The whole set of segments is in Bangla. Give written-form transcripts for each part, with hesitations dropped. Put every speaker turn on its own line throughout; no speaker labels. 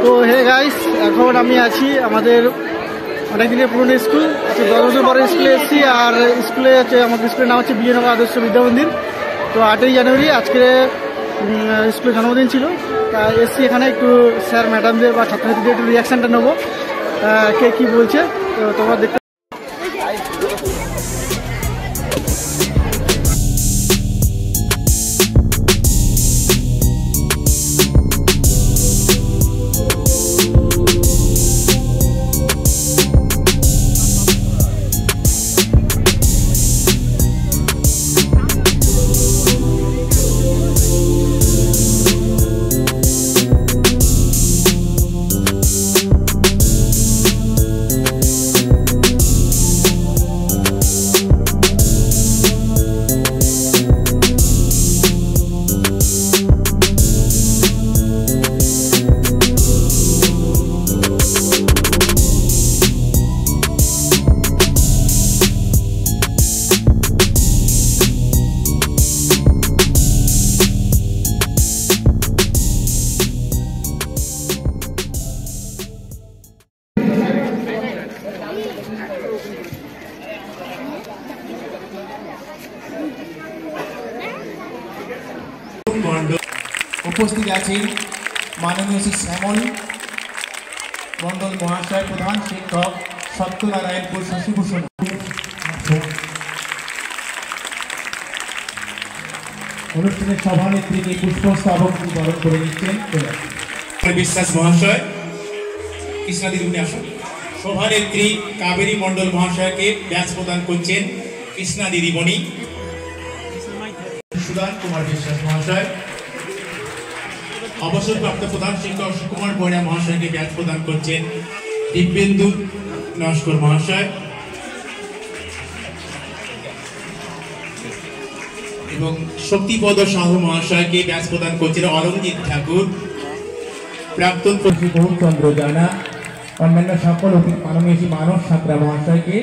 তো হে গাইস, এখন আমি আছি আমাদের অনেকদিনের পুরনো স্কুল, 10 বছর পরে স্কুলে এসেছি। আর স্কুলে হচ্ছে আমাদের স্কুলের নাম হচ্ছে বিজয়নগর আদর্শ বিদ্যা মন্দির। তো 8ই জানুয়ারি আজকে স্কুলের জন্মদিন ছিল, তা এসছি এখানে একটু স্যার ম্যাডামদের বা ছাত্রছাত্রীদের একটু রিয়াকশানটা নেবো, কে কী বলছে। তো তোমরা দেখতে
উপস্থিত আছেন মাননীয় শ্রী শ্যামল মন্ডল মহাশয়, প্রধান শিক্ষক, সত্যনারায়ণপুর শশীভূষণ। অনুষ্ঠানের সভানেত্রীকে পুষ্পস্তবক বরণ করে নিচ্ছেন বিশ্বাস মহাশয়। কৃষ্ণা দিদি আসুন। সভানেত্রী কাবেরী মন্ডল মহাশয়কে ব্যাচ প্রদান করছেন কৃষ্ণা দিদিমণি। সুদান কুমার বিশ্বাস মহাশয়। অবসরপ্রাপ্ত প্রধান শিক্ষক সুকুমার বৈরা মহাশয়কে ব্যাচ প্রদান করছেন দিব্যেন্দু নস্কর মহাশয় এবং শক্তিপদ সাহু মহাশয়কে ব্যাচ প্রদান করছেন অরঞ্জিত ঠাকুর। প্রাক্তন বহুচন্দ্র জানা, অন্যান্য সকল মাননীয় মানব সাঁতরা মহাশয়কে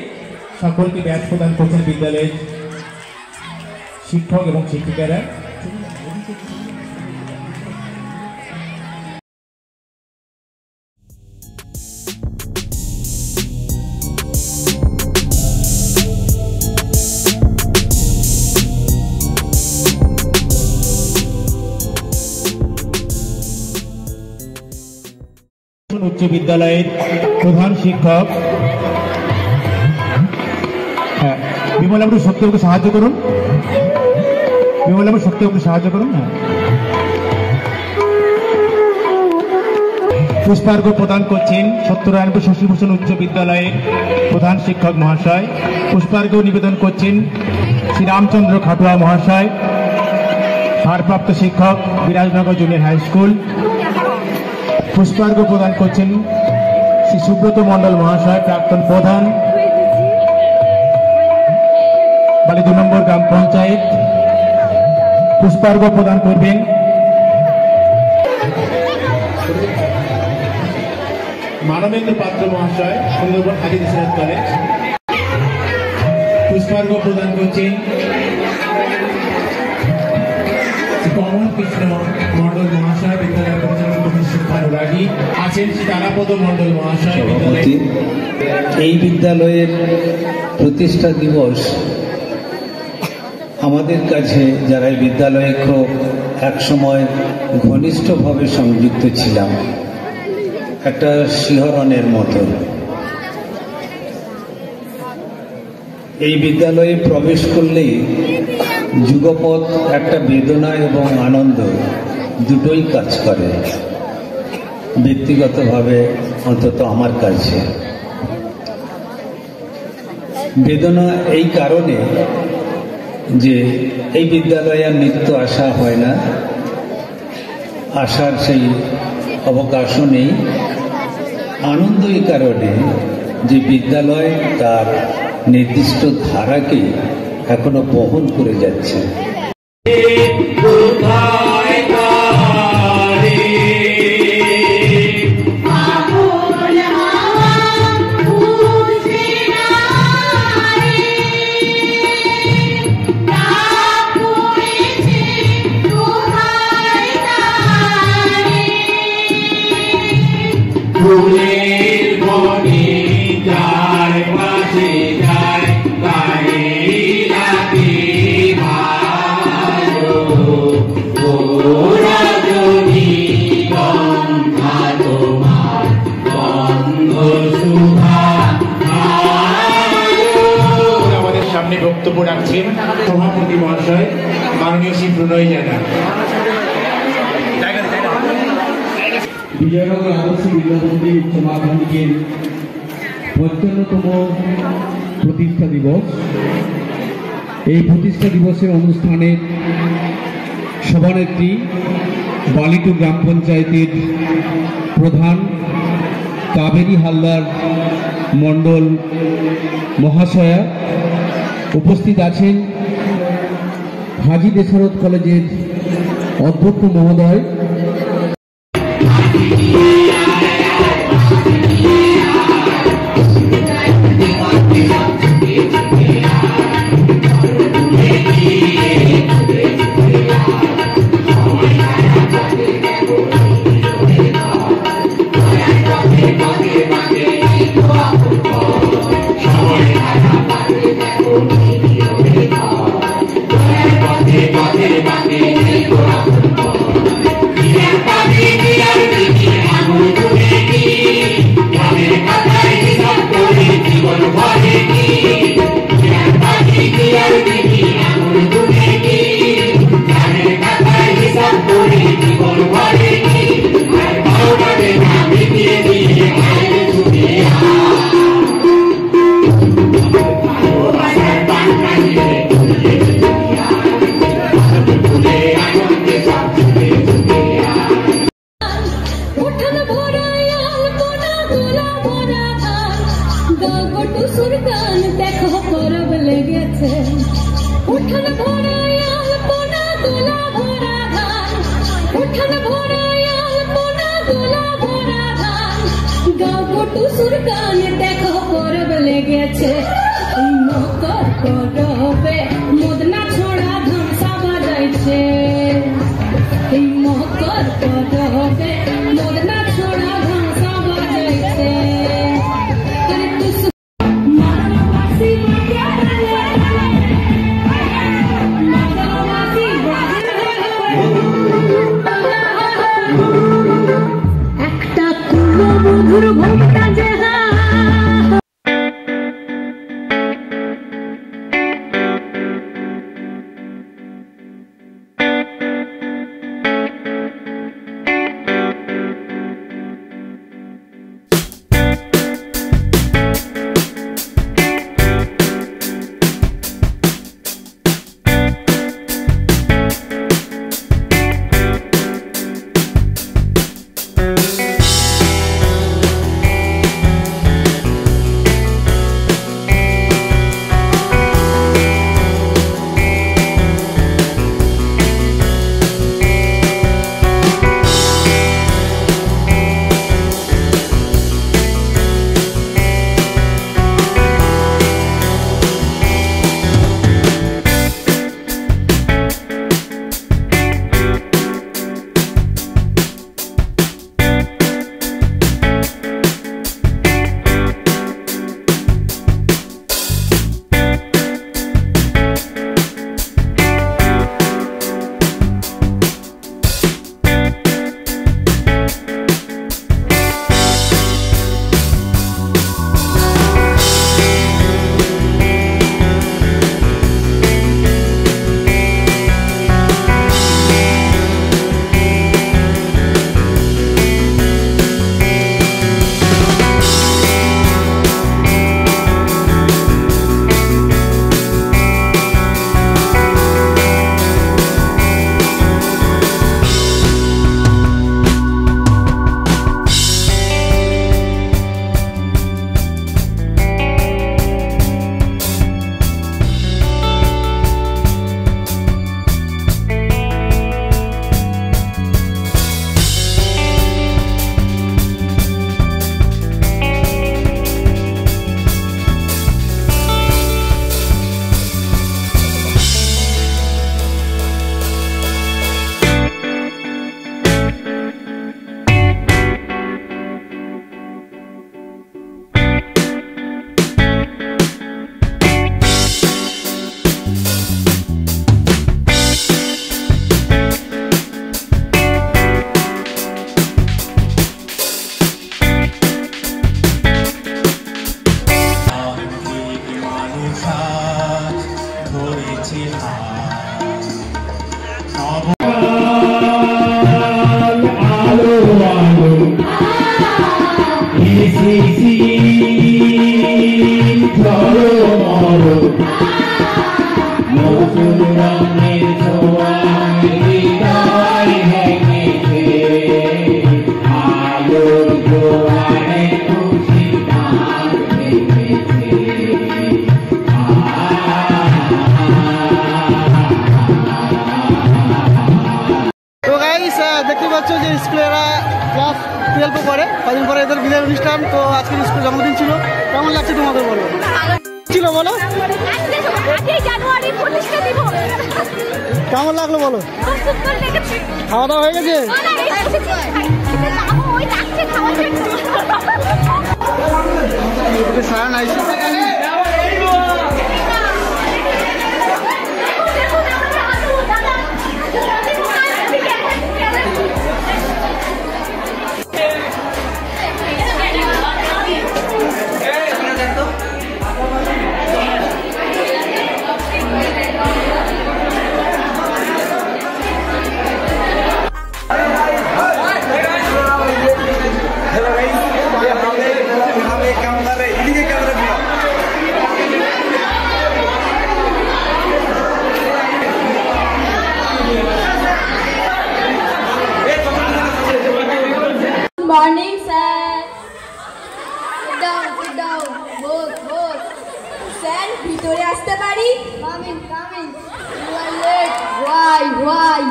সকলকে ব্যাচ প্রদান করছেন বিদ্যালয়ের শিক্ষক এবং শিক্ষিকারা। উচ্চ বিদ্যালয়ের প্রধান শিক্ষক বিমলাবাবু সত্যবাবুকে সাহায্য করুন। বিমলাবাবু সত্যবাবুকে সাহায্য করুন। পুষ্পার্ঘ প্রদান করছেন সত্যনারায়ণপুর শশীভূষণ উচ্চ বিদ্যালয়ের প্রধান শিক্ষক মহাশয়। পুষ্পার্ঘ নিবেদন করছেন শ্রী রামচন্দ্র খাটুয়া মহাশয়, ভারপ্রাপ্ত শিক্ষক, বিরাজনগর জুনিয়র হাই স্কুল। পুষ্পার্ঘ প্রদান করছেন শ্রী সুব্রত মন্ডল মহাশয়, প্রাক্তন প্রধান, বালি 2 নম্বর গ্রাম পঞ্চায়েত। পুষ্পার্ঘ প্রদান করবেন মানবেন্দ্র পাত্র মহাশয়, সুন্দরবন হাজি সিরাজ কলেজ। পুষ্পার্ঘ প্রদান করছেন কমল কৃষ্ণ মন্ডল মহাশয়, বিদ্যালয় পরিচালনা কমিটির শিক্ষানুরাগী আছেন শ্রী তারাপদ মন্ডল মহাশয়।
এই বিদ্যালয়ের প্রতিষ্ঠা দিবস আমাদের কাছে যারা এই বিদ্যালয়ে খুব একসময় ঘনিষ্ঠভাবে সংযুক্ত ছিলাম একটা শিহরণের মতো। এই বিদ্যালয়ে প্রবেশ করলেই যুগপৎ একটা বেদনা এবং আনন্দ দুটোই কাজ করে, ব্যক্তিগতভাবে অন্তত আমার কাছে। বেদনা এই কারণে যে এই বিদ্যালয়ে আর নিত্য আসা হয় না, আসার সেই অবকাশও নেই। আনন্দ এই কারণে যে বিদ্যালয় তার নির্দিষ্ট ধারাকে এখনো বহন করে যাচ্ছে।
ফুলের বনে যার পাশে যায় তারে লাগে ভালো ও রজনী গন্ধা তোমার গন্ধ সুধা আমাদের সামনে বক্তব্য রাখছেন সভাপতি মহাশয় মাননীয় শ্রী প্রণয় জানা।
বিজয়নগর আদর্শ বিদ্যামন্দির উচ্চ মাধ্যমিকের ৫৫তম প্রতিষ্ঠা দিবস। এই প্রতিষ্ঠা দিবসের অনুষ্ঠানে সভানেত্রী বালিটু গ্রাম পঞ্চায়েতের প্রধান কাবেরী হালদার মণ্ডল মহাশয়া, উপস্থিত আছেন হাজী দেশরথ কলেজের অধ্যক্ষ মহোদয়,
কদিন পরে এদের বিদায় অনুষ্ঠান। তো আজকের স্কুল জন্মদিন ছিল, কেমন লাগছে তোমাদের বলো? ছিল বলো, কেমন লাগলো বলো? খাওয়া দাওয়া হয়ে গেছে? সারা নাই
morning, sir. Sit down. Both. Sir, ভিতরে আসতে পারি? Coming. You are late. Why?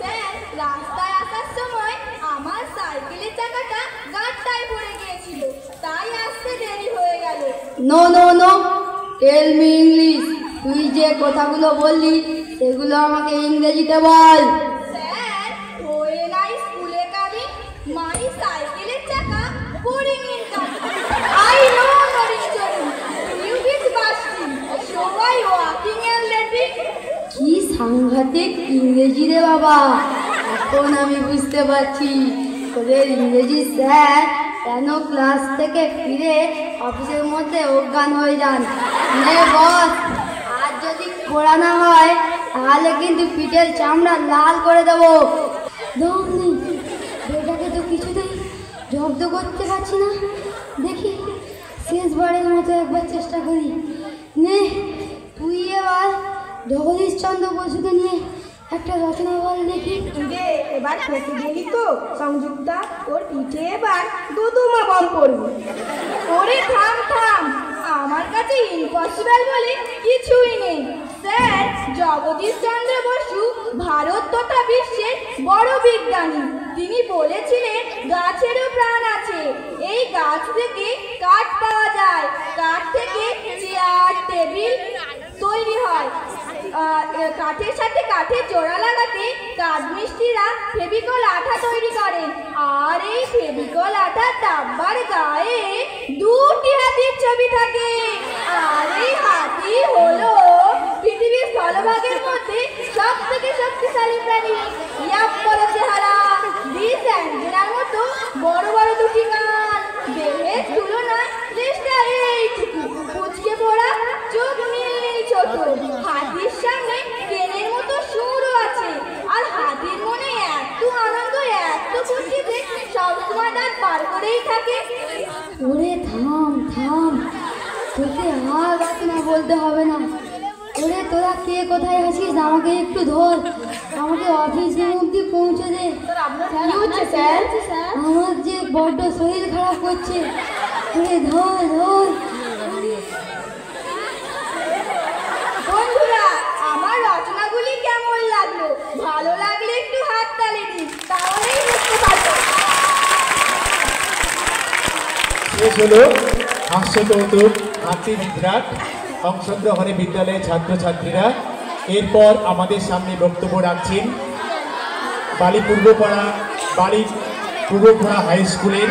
Sir, রাস্তায় আসার সময় আমার সাইকেলের চাকাটা গাড্ডায় পড়ে গিয়েছিল, তাই আসতে দেরি হয়ে গেল। No. Tell me English. তুই যে কথাগুলো বললি সেগুলো আমাকে ইংরেজিতে বল। My cycle chaka pouring in Kata. I know what is doing. You is busting. So why walking and letting? কি সাংঘাতিক ইংরেজি রে বাবা, এখন আমি বুঝতে পারছি তোদের ইংরেজি স্যার কেন ক্লাস থেকে ফিরে অফিসের মধ্যে অজ্ঞান হয়ে যান। নে বস, আর যদি খোড়া না হয় তাহলে কিন্তু পিঠের চামড়া লাল করে দেবো। দমনি বেটাকে তো কিছুতেই জব্দ করতে পারছি না, দেখি শেষবারের মতো একবার চেষ্টা করি। নে তুই এবার জগদীশ চন্দ্র বসুকে নিয়ে একটা রচনা বল দেখি। এবার ঠকে গেলি তো সংযুক্তা, তোর পিঠে এবার দুদুমা বম করবি। ওরে থাম, আমার কাছে ইম্পসিবল বলে কিছুই নেই। স্যার, জগদীশ চন্দ্র বসু ভারত তথা বিশ্বের বড় বিজ্ঞানী। তিনি বলেছিলেন গাছেরও প্রাণ আছে, এই গাছ থেকে কাঠ পাওয়া যায়, কাঠ থেকে চেয়ার টেবিল তৈরি হয়। কাঠের সাথে কাঠের জোড়া লাগাতে কাঠমিস্ত্রিরা ফেভিকল আঠা তৈরি করেন, আর এই ফেভিকল আঠার ডাব্বার গায়ে দুটি হাতির ছবি থাকে, আর এই হাতি হলো পৃথিবীর স্থলভাগের মধ্যে সব থেকে শক্তিশালী প্রাণী। ইয়াপ বড় চেহারা, বিষ অ্যাঞ্জেলার মতো বড় দুটি কান, দেহের তুলনায় চেষ্টা এইটুকু, কুচকে পড়া চোখ নীল ছোট, হাতির সামনে ট্রেনের মতো সুরও আছে, আর হাতির মনে এত আনন্দ এত খুশি যে সবসময় দাঁত বার করেই থাকে। ওরে থাম, তোকে আর রচনা বলতে হবে না। ওরে তোরা কে কোথায় আছিস, আমাকে একটু ধর, আমাকে অফিসে অবধি পৌঁছে দে। কি হচ্ছে স্যার? আমার যে বড্ড শরীর খারাপ করছে। ওরে ধর। বন্ধুরা, আমার রচনাগুলি কেমন লাগলো? ভালো লাগলে একটু হাত তালি দিন, তাহলেই বুঝতে পারবো।
শেষ হলো হাস্যকৌতুক আত্মবিদ্রাট অংশগ্রহণে বিদ্যালয়ের ছাত্রছাত্রীরা। এরপর আমাদের সামনে বক্তব্য রাখছেন বালি পূর্বপাড়া হাই স্কুলের